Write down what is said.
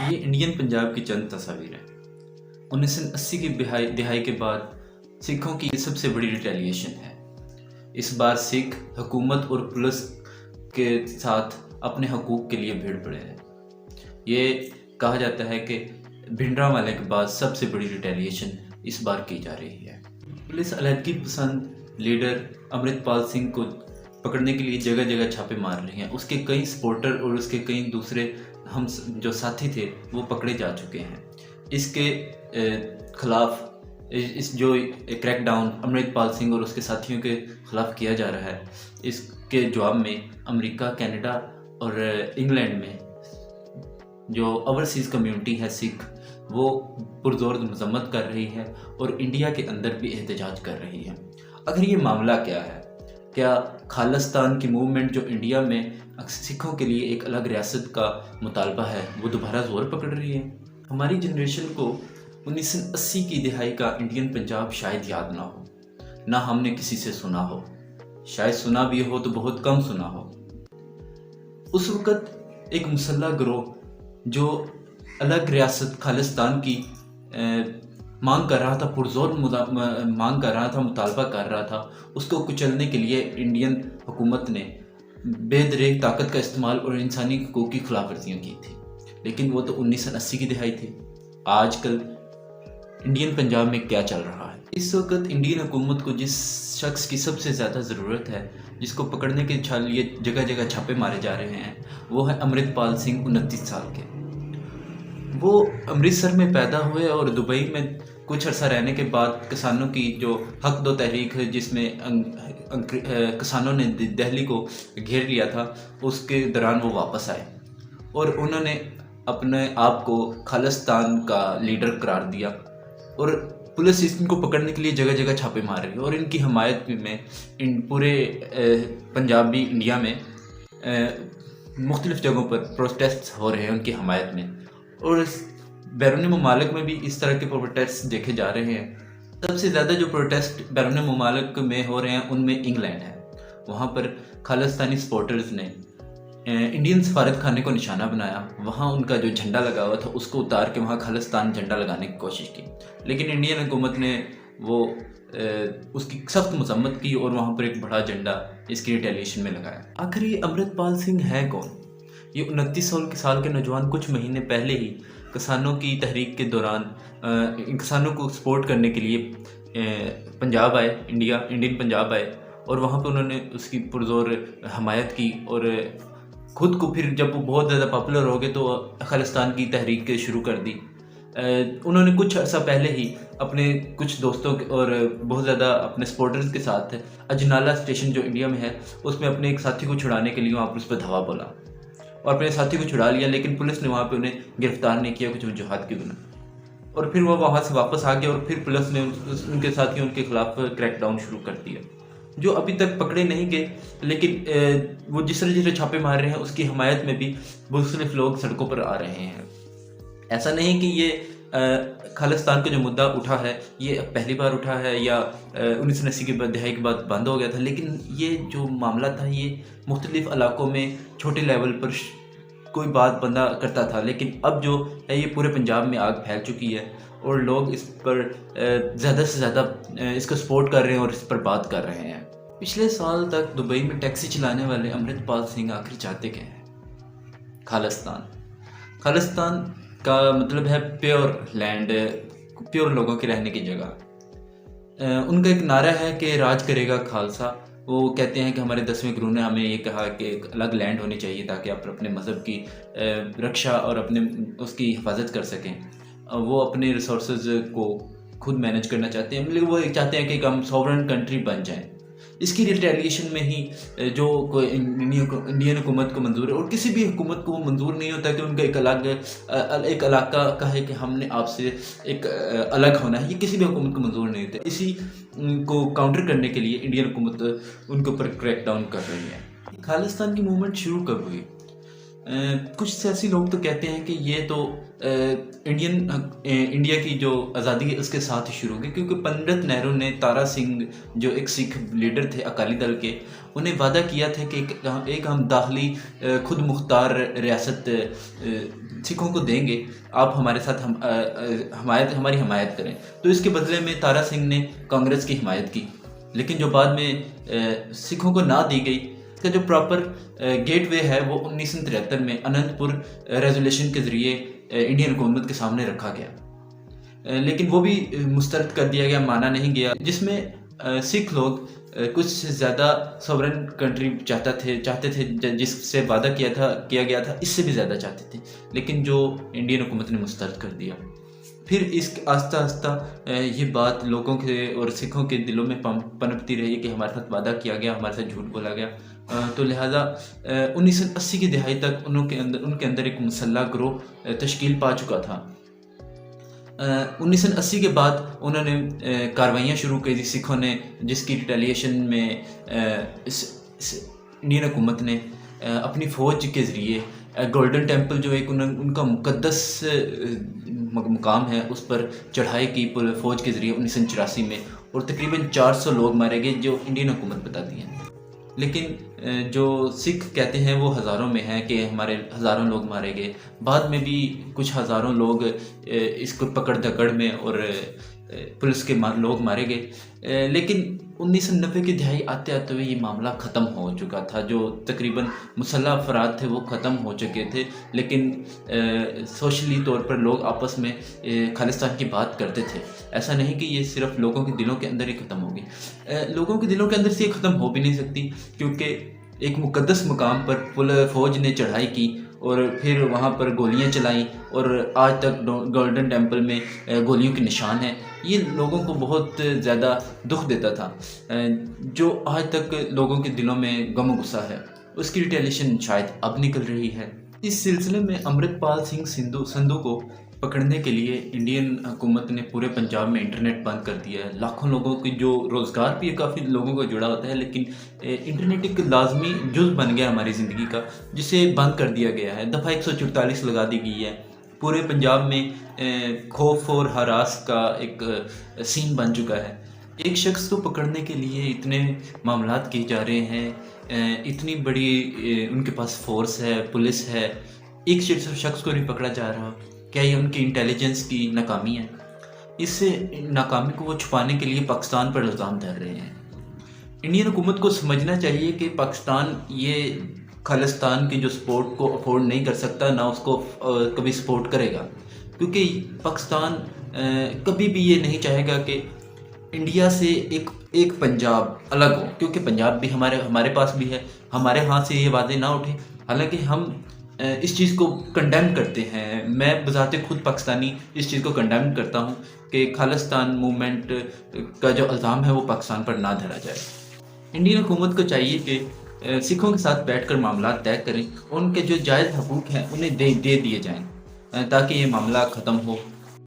یہ انڈین پنجاب کی چند تصاویر ہیں۔ 1980 کی دہائی کے بعد سکھوں کی یہ سب سے بڑی ریٹیلیشن ہے۔ اس بار سکھ حکومت اور پولیس کے ساتھ اپنے حقوق کے لیے بھیڑ پڑے ہیں۔ یہ کہا جاتا ہے کہ بھنڈرانوالے کے بعد سب سے بڑی ریٹیلیشن اس بار کی جا رہی ہے۔ پولیس علیحدگی پسند لیڈر امرت پال سنگھ کو پکڑنے کے لیے جگہ جگہ چھاپے مار رہی ہیں۔ اس کے کئی سپورٹر اور اس کے کئی دوسرے ہم جو ساتھی تھے وہ پکڑے جا چکے ہیں۔ اس کے خلاف اس جو کریک ڈاؤن امرت پال سنگھ اور اس کے ساتھیوں کے خلاف کیا جا رہا ہے، اس کے جواب میں امریکہ، کینیڈا اور انگلینڈ میں جو اوورسیز کمیونٹی ہے سکھ، وہ پرزور مذمت کر رہی ہے اور انڈیا کے اندر بھی احتجاج کر رہی ہے۔ اگر یہ معاملہ کیا ہے، کیا خالصتان کی موومنٹ جو انڈیا میں سکھوں کے لیے ایک الگ ریاست کا مطالبہ ہے، وہ دوبارہ زور پکڑ رہی ہے؟ ہماری جنریشن کو 1980 کی دہائی کا انڈین پنجاب شاید یاد نہ ہو، نہ ہم نے کسی سے سنا ہو، شاید سنا بھی ہو تو بہت کم سنا ہو۔ اس وقت ایک مسلح گروہ جو الگ ریاست خالصتان کی مانگ کر رہا تھا، پرزور مانگ کر رہا تھا، مطالبہ کر رہا تھا، اس کو کچلنے کے لیے انڈین حکومت نے بے دریغ طاقت کا استعمال اور انسانی حقوق کی خلاف ورزیاں کی تھی۔ لیکن وہ تو 1980 کی دہائی تھی۔ آج کل انڈین پنجاب میں کیا چل رہا ہے؟ اس وقت انڈین حکومت کو جس شخص کی سب سے زیادہ ضرورت ہے، جس کو پکڑنے کے لیے جگہ جگہ چھاپے مارے جا رہے ہیں، وہ ہے امرت پال سنگھ، 29 سال کے۔ وہ امرتسر میں پیدا ہوئے اور دبئی میں کچھ عرصہ رہنے کے بعد کسانوں کی جو حق دو تحریک ہے، جس میں کسانوں نے دہلی کو گھیر لیا تھا، اس کے دوران وہ واپس آئے اور انہوں نے اپنے آپ کو خالصتان کا لیڈر قرار دیا، اور پولیس ان کو پکڑنے کے لیے جگہ جگہ چھاپے مار رہی ہے، اور ان کی حمایت میں ان پورے پنجابی انڈیا میں مختلف جگہوں پر پروٹیسٹ ہو رہے ہیں ان کی حمایت میں، اور بیرون ممالک میں بھی اس طرح کے پروٹیسٹ دیکھے جا رہے ہیں۔ سب سے زیادہ جو پروٹیسٹ بیرون ممالک میں ہو رہے ہیں ان میں انگلینڈ ہے۔ وہاں پر خالصتانی سپورٹرز نے انڈین سفارت خانے کو نشانہ بنایا، وہاں ان کا جو جھنڈا لگا ہوا تھا اس کو اتار کے وہاں خالصتان جھنڈا لگانے کی کوشش کی، لیکن انڈین حکومت نے وہ اس کی سخت مذمت کی اور وہاں پر ایک بڑا جھنڈا اس کی ریٹیلیشن میں لگایا۔ آخر یہ امرت پال سنگھ ہے کون؟ یہ 29 سال کے نوجوان کچھ مہینے پہلے ہی کسانوں کی تحریک کے دوران کسانوں کو سپورٹ کرنے کے لیے پنجاب آئے، انڈین پنجاب آئے، اور وہاں پہ انہوں نے اس کی پرزور حمایت کی، اور خود کو پھر جب وہ بہت زیادہ پاپولر ہو گئے تو خالصتان کی تحریک شروع کر دی۔ انہوں نے کچھ عرصہ پہلے ہی اپنے کچھ دوستوں اور بہت زیادہ اپنے سپورٹرز کے ساتھ اجنالہ اسٹیشن جو انڈیا میں ہے، اس میں اپنے ایک ساتھی کو چھڑانے کے لیے وہاں پر اس پہ دھاوا بولا اور اپنے ساتھی کو چھڑا لیا، لیکن پولیس نے وہاں پہ انہیں گرفتار نہیں کیا کچھ وجوہات کی بنا، اور پھر وہ وہاں سے واپس آ گیا، اور پھر پولیس نے ان کے ساتھیوں کے خلاف کریک ڈاؤن شروع کر دیا، جو ابھی تک پکڑے نہیں گئے، لیکن وہ جس طرح چھاپے مار رہے ہیں اس کی حمایت میں بھی مختلف لوگ سڑکوں پر آ رہے ہیں۔ ایسا نہیں کہ یہ خالصتان کا جو مدعا اٹھا ہے یہ پہلی بار اٹھا ہے یا 1980 کی دہائی کے بعد بند ہو گیا تھا، لیکن یہ جو معاملہ تھا یہ مختلف علاقوں میں چھوٹے لیول پر کوئی بات بندہ کرتا تھا، لیکن اب جو ہے یہ پورے پنجاب میں آگ پھیل چکی ہے، اور لوگ اس پر زیادہ سے زیادہ اس کو سپورٹ کر رہے ہیں اور اس پر بات کر رہے ہیں۔ پچھلے سال تک دبئی میں ٹیکسی چلانے والے امرت پال سنگھ آخر چاہتے کیا ہیں؟ خالصتان کا مطلب ہے پیور لینڈ، پیور لوگوں کے رہنے کی جگہ۔ ان کا ایک نعرہ ہے کہ راج کرے گا خالصہ۔ وہ کہتے ہیں کہ ہمارے 10ویں گرو نے ہمیں یہ کہا کہ ایک الگ لینڈ ہونی چاہیے تاکہ آپ اپنے مذہب کی رکشا اور اس کی حفاظت کر سکیں۔ وہ اپنے ریسورسز کو خود مینج کرنا چاہتے ہیں، لیکن وہ چاہتے ہیں کہ ہم سوورن کنٹری بن جائیں۔ اس کی ریٹیلیشن میں ہی جو انڈین حکومت کو منظور ہے، اور کسی بھی حکومت کو وہ منظور نہیں ہوتا کہ ان کا ایک علاقہ کا ہے کہ ہم نے آپ سے ایک الگ ہونا ہے، یہ کسی بھی حکومت کو منظور نہیں ہوتا۔ اسی کو کاؤنٹر کرنے کے لیے انڈین حکومت ان کے اوپر کریک ڈاؤن کر رہی ہے۔ خالصتان کی موومنٹ شروع کب ہوئی؟ کچھ سیاسی لوگ تو کہتے ہیں کہ یہ تو انڈیا کی جو آزادی ہے اس کے ساتھ ہی شروع ہوئی، کیونکہ پنڈت نہرو نے تارا سنگھ جو ایک سکھ لیڈر تھے اکالی دل کے، انہیں وعدہ کیا تھا کہ ایک ہم داخلی خود مختار ریاست سکھوں کو دیں گے، آپ ہمارے ساتھ ہماری حمایت کریں۔ تو اس کے بدلے میں تارا سنگھ نے کانگریس کی حمایت کی، لیکن جو بعد میں سکھوں کو نہ دی گئی، اس کا جو پراپر گیٹ وے ہے وہ 1973 میں اننت پور ریزولیشن کے ذریعے انڈین حکومت کے سامنے رکھا گیا، لیکن وہ بھی مسترد کر دیا گیا، مانا نہیں گیا، جس میں سکھ لوگ کچھ زیادہ سورن کنٹری چاہتے تھے، جس سے وعدہ کیا گیا تھا، اس سے بھی زیادہ چاہتے تھے، لیکن جو انڈین حکومت نے مسترد کر دیا۔ پھر اس آہستہ آہستہ یہ بات لوگوں کے اور سکھوں کے دلوں میں پنپتی رہی کہ ہمارے ساتھ وعدہ کیا گیا، ہمارے ساتھ جھوٹ بولا گیا، تو لہٰذا 1980 کی دہائی تک ان کے اندر ایک مسلح گروہ تشکیل پا چکا تھا۔ 1980 کے بعد انہوں نے کاروائیاں شروع کی تھی سکھوں نے، جس کی ریٹیلیشن میں انڈین حکومت نے اپنی فوج کے ذریعے گولڈن ٹیمپل جو ایک ان کا مقدس مقام ہے، اس پر چڑھائی کی فوج کے ذریعے 1984 میں، اور تقریباً 400 لوگ مارے گئے، جو انڈین حکومت بتاتی ہے، لیکن جو سکھ کہتے ہیں وہ ہزاروں میں ہیں کہ ہمارے ہزاروں لوگ مارے گئے۔ بعد میں بھی کچھ ہزاروں لوگ اس کو پکڑ دکڑ میں اور پولیس کے لوگ مارے گئے، لیکن 1990 کی دہائی آتے آتے ہوئے یہ معاملہ ختم ہو چکا تھا۔ جو تقریباً مسلح افراد تھے وہ ختم ہو چکے تھے، لیکن سوشلی طور پر لوگ آپس میں خالصتان کی بات کرتے تھے۔ ایسا نہیں کہ یہ صرف لوگوں کے دلوں کے اندر ہی ختم ہوگی، لوگوں کے دلوں کے اندر سے یہ ختم ہو بھی نہیں سکتی، کیونکہ ایک مقدس مقام پر فوج نے چڑھائی کی اور پھر وہاں پر گولیاں چلائیں، اور آج تک گولڈن ٹیمپل میں گولیوں کے نشان ہیں۔ یہ لوگوں کو بہت زیادہ دکھ دیتا تھا، جو آج تک لوگوں کے دلوں میں غم و غصہ ہے، اس کی ریٹیلیشن شاید اب نکل رہی ہے۔ اس سلسلے میں امرت پال سنگھ سندھو کو پکڑنے کے لیے انڈین حکومت نے پورے پنجاب میں انٹرنیٹ بند کر دیا ہے۔ لاکھوں لوگوں کی جو روزگار بھی کافی لوگوں کا جڑا ہوتا ہے، لیکن انٹرنیٹ ایک لازمی جز بن گیا ہماری زندگی کا، جسے بند کر دیا گیا ہے۔ دفعہ 144 لگا دی گئی ہے۔ پورے پنجاب میں خوف اور ہراس کا ایک سین بن چکا ہے۔ ایک شخص کو پکڑنے کے لیے اتنے معاملات کیے جا رہے ہیں، اتنی بڑی ان کے پاس فورس ہے، پولیس ہے، ایک شخص کو نہیں پکڑا جا رہا۔ کیا یہ ان کی انٹیلیجنس کی ناکامی ہے؟ اس ناکامی کو وہ چھپانے کے لیے پاکستان پر الزام دھر رہے ہیں۔ انڈین حکومت کو سمجھنا چاہیے کہ پاکستان یہ خالصتان کی جو سپورٹ کو افورڈ نہیں کر سکتا، نہ اس کو کبھی سپورٹ کرے گا، کیونکہ پاکستان کبھی بھی یہ نہیں چاہے گا کہ انڈیا سے ایک پنجاب الگ ہو، کیونکہ پنجاب بھی ہمارے پاس بھی ہے، ہمارے ہاتھ سے یہ وعدے نہ اٹھے۔ حالانکہ ہم اس چیز کو کنڈیم کرتے ہیں، میں بذات خود پاکستانی اس چیز کو کنڈیم کرتا ہوں کہ خالصتان موومنٹ کا جو الزام ہے وہ پاکستان پر نہ دھرا جائے۔ انڈین حکومت کو چاہیے کہ سکھوں کے ساتھ بیٹھ کر معاملات طے کریں، ان کے جو جائز حقوق ہیں انہیں دے دیے جائیں، تاکہ یہ معاملہ ختم ہو۔